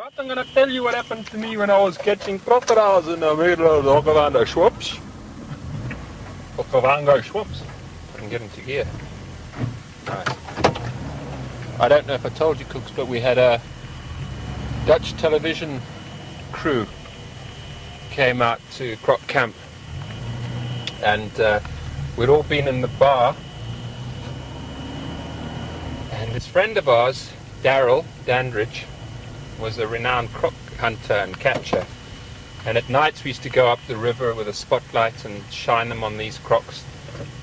Right, I'm going to tell you what happened to me when I was catching crocodiles in the middle of the Okavango swamps. Okavango swamps. I can get them to here. Right. I don't know if I told you, Cooks, but we had a Dutch television crew came out to Croc Camp, and we'd all been in the bar, and this friend of ours, Daryl Dandridge, was a renowned croc hunter and catcher, and at nights we used to go up the river with a spotlight and shine them on these crocs,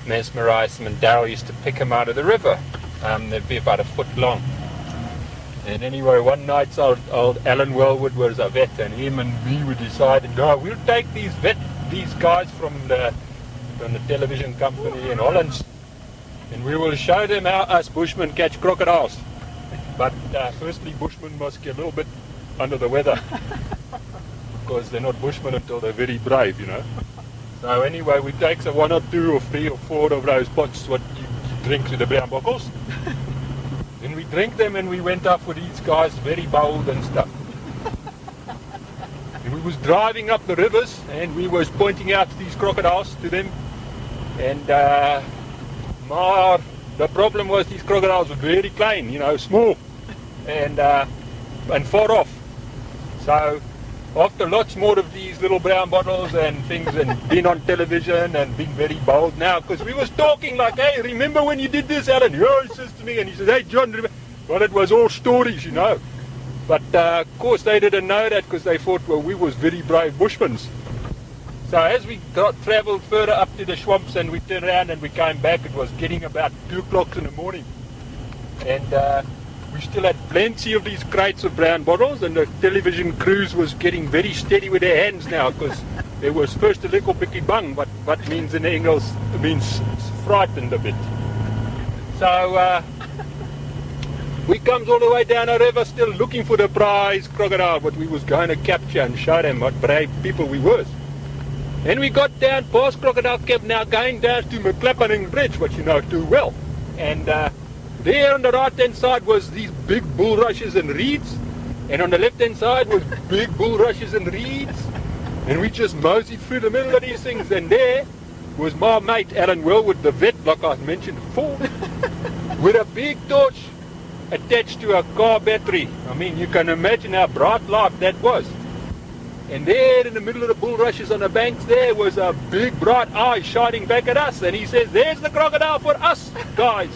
mesmerize them, and Daryl used to pick them out of the river. They'd be about a foot long. And anyway, one night old Alan Wellwood was a vet, and him and me we decided, no, we'll take these guys from the television company in Holland, and we will show them how us bushmen catch crocodiles. But firstly, bushmen must get a little bit under the weather, because they're not bushmen until they're very brave, you know. So anyway, we take one or two or three or four of those pots what you drink to the brown bottles. Then we drink them, and we went up with these guys, very bold and stuff. And we was driving up the rivers, and we was pointing out these crocodiles to them. And the problem was these crocodiles were very klein, you know, small, and far off. So after lots more of these little brown bottles and things, and being on television and being very bold now, because we was talking like, hey, remember when you did this, Alan? Yeah, he says to me, and he says, hey, John, remember? Well, it was all stories, you know. But of course they didn't know that, because they thought, well, we was very brave bushmen. So as we travelled further up to the swamps and we turned around and we came back, it was getting about 2 o'clock in the morning. And we still had plenty of these crates of brown bottles, and the television crews was getting very steady with their hands now, because there was first a little picky bang, what means in English, it means frightened a bit. So we comes all the way down the river still looking for the prize crocodile, what we was going to capture and show them what brave people we was. And we got down past Crocodile Camp, now going down to McClappening Bridge, what you know too well. And there on the right hand side was these big bulrushes and reeds, and on the left hand side was big bulrushes and reeds, and we just moseyed through the middle of these things. And there was my mate Alan Wellwood, the vet, like I mentioned before, with a big torch attached to a car battery. I mean, you can imagine how bright light that was. And there in the middle of the bulrushes on the banks there was a big bright eye shining back at us, and he says, there's the crocodile for us, guys.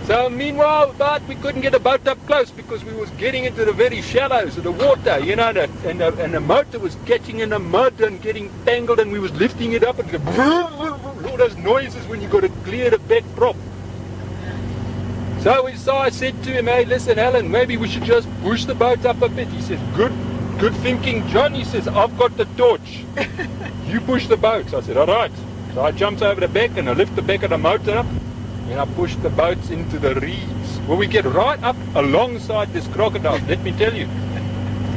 So meanwhile, but we couldn't get a boat up close, because we was getting into the very shallows of the water, you know, and the motor was catching in the mud and getting tangled, and we was lifting it up, and all those noises when you got to clear the back prop. So I said to him, hey, listen, Alan, maybe we should just push the boat up a bit. He says, good thinking, John. He says, I've got the torch. You push the boat. So I said, all right. So I jumped over the back, and I lift the back of the motor up, and I pushed the boats into the reeds. Well, we get right up alongside this crocodile. Let me tell you,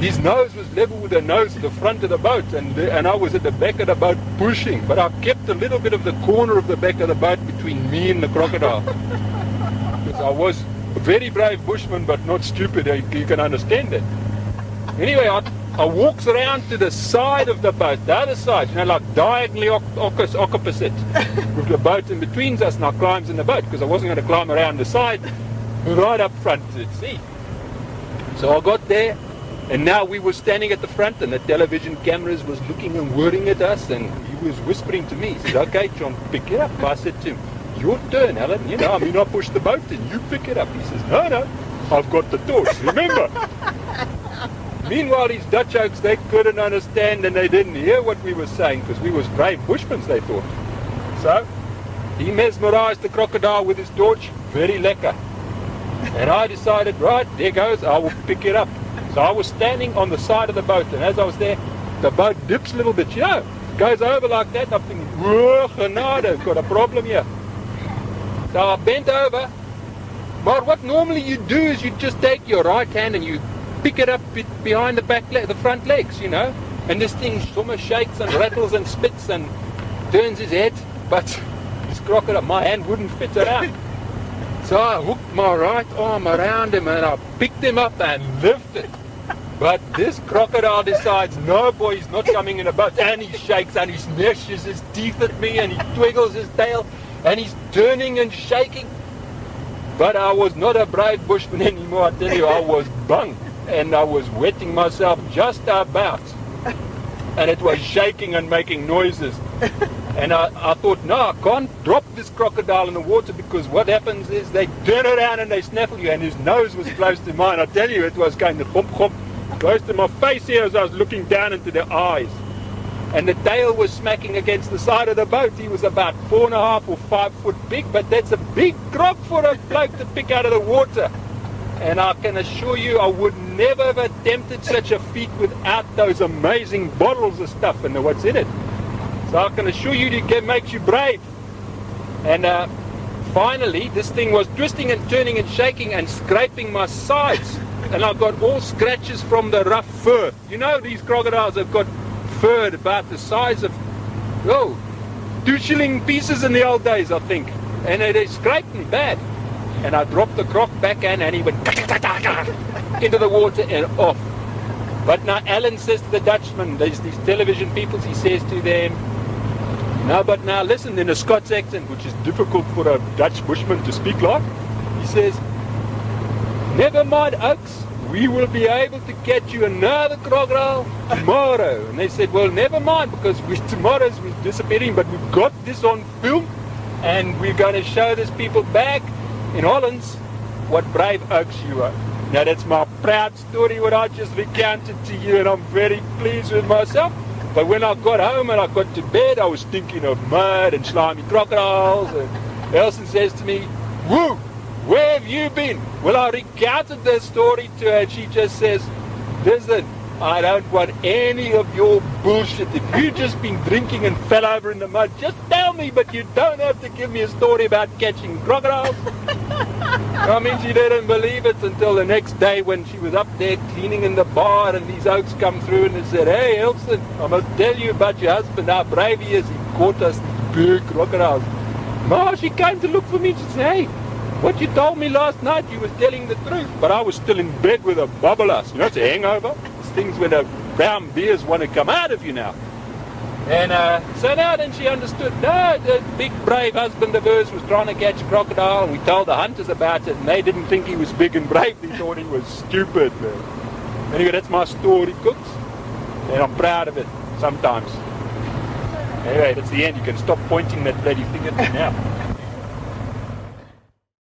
his nose was level with the nose of the front of the boat, and I was at the back of the boat pushing, but I kept a little bit of the corner of the back of the boat between me and the crocodile. Because I was a very brave bushman, but not stupid. You can understand that. Anyway, I walks around to the side of the boat, the other side, you know, like diagonally opposite, with the boat in between us, and I climbs in the boat, because I wasn't going to climb around the side, right up front to see. So I got there, and now we were standing at the front, and the television cameras was looking and whirring at us, and he was whispering to me. He said, okay, John, pick it up. I said to him, your turn, Alan, you know, I mean, I push the boat and you pick it up. He says, no, I've got the torch, remember? Meanwhile, these Dutch oaks, they couldn't understand, and they didn't hear what we were saying, because we was brave bushmen, they thought. So he mesmerized the crocodile with his torch, very lekker. And I decided, right, there goes, I will pick it up. So I was standing on the side of the boat, and as I was there, the boat dips a little bit, you know, goes over like that, and I'm thinking, whoa, genade, got a problem here. So I bent over, but what normally you do is you just take your right hand and you pick it up behind the front legs, you know, and this thing almost shakes and rattles and spits and turns his head, but this crocodile, my hand wouldn't fit around. So I hooked my right arm around him, and I picked him up and lifted. But this crocodile decides, no boy, he's not coming in a boat. And he shakes and he gnashes his teeth at me and he twiggles his tail and he's turning and shaking. But I was not a brave bushman anymore, I tell you. I was bung and I was wetting myself just about. And it was shaking and making noises. And I thought, no, I can't drop this crocodile in the water, because what happens is they turn around and they snaffle you, and his nose was close to mine. I tell you, it was kind of hop, close to my face here as I was looking down into the eyes. And the tail was smacking against the side of the boat. He was about 4.5 or 5 foot big, but that's a big croc for a bloke to pick out of the water. And I can assure you, I would never have attempted such a feat without those amazing bottles of stuff and what's in it. So I can assure you, it makes you brave. And finally, this thing was twisting and turning and shaking and scraping my sides. And I got all scratches from the rough fur. You know, these crocodiles have got fur about the size of, 2 shilling pieces in the old days, I think. And they scraped me bad. And I dropped the croc back and he went into the water and off. But now Alan says to the Dutchman, these television people, he says to them, no, but now listen, in a Scots accent, which is difficult for a Dutch bushman to speak like, he says, never mind, Oaks, we will be able to catch you another crocodile tomorrow. And they said, well, never mind, because tomorrow's disappearing, but we've got this on film, and we're going to show these people back in Holland what brave Oaks you are. Now that's my proud story, what I just recounted to you, and I'm very pleased with myself. But when I got home and I got to bed, I was thinking of mud and slimy crocodiles. And Elson says to me, woo, where have you been? Well, I recounted the story to her, and she just says, listen, I don't want any of your bullshit. If you've just been drinking and fell over in the mud, just tell me, but you don't have to give me a story about catching crocodiles. I mean, she didn't believe it until the next day when she was up there cleaning in the bar, and these Oaks come through and they said, hey, Elson, I must tell you about your husband, how brave he is. He caught us big crocodiles. No, she came to look for me to say, hey, what you told me last night, you was telling the truth. But I was still in bed with a bubbleus. You know, it's a hangover. It's things when the brown beers want to come out of you now. And so now then she understood, no, the big brave husband of hers was trying to catch a crocodile, and we told the hunters about it, and they didn't think he was big and brave. They thought he was stupid. Anyway, that's my story, cooks, and I'm proud of it sometimes. Anyway, that's the end. You can stop pointing that bloody finger at me now.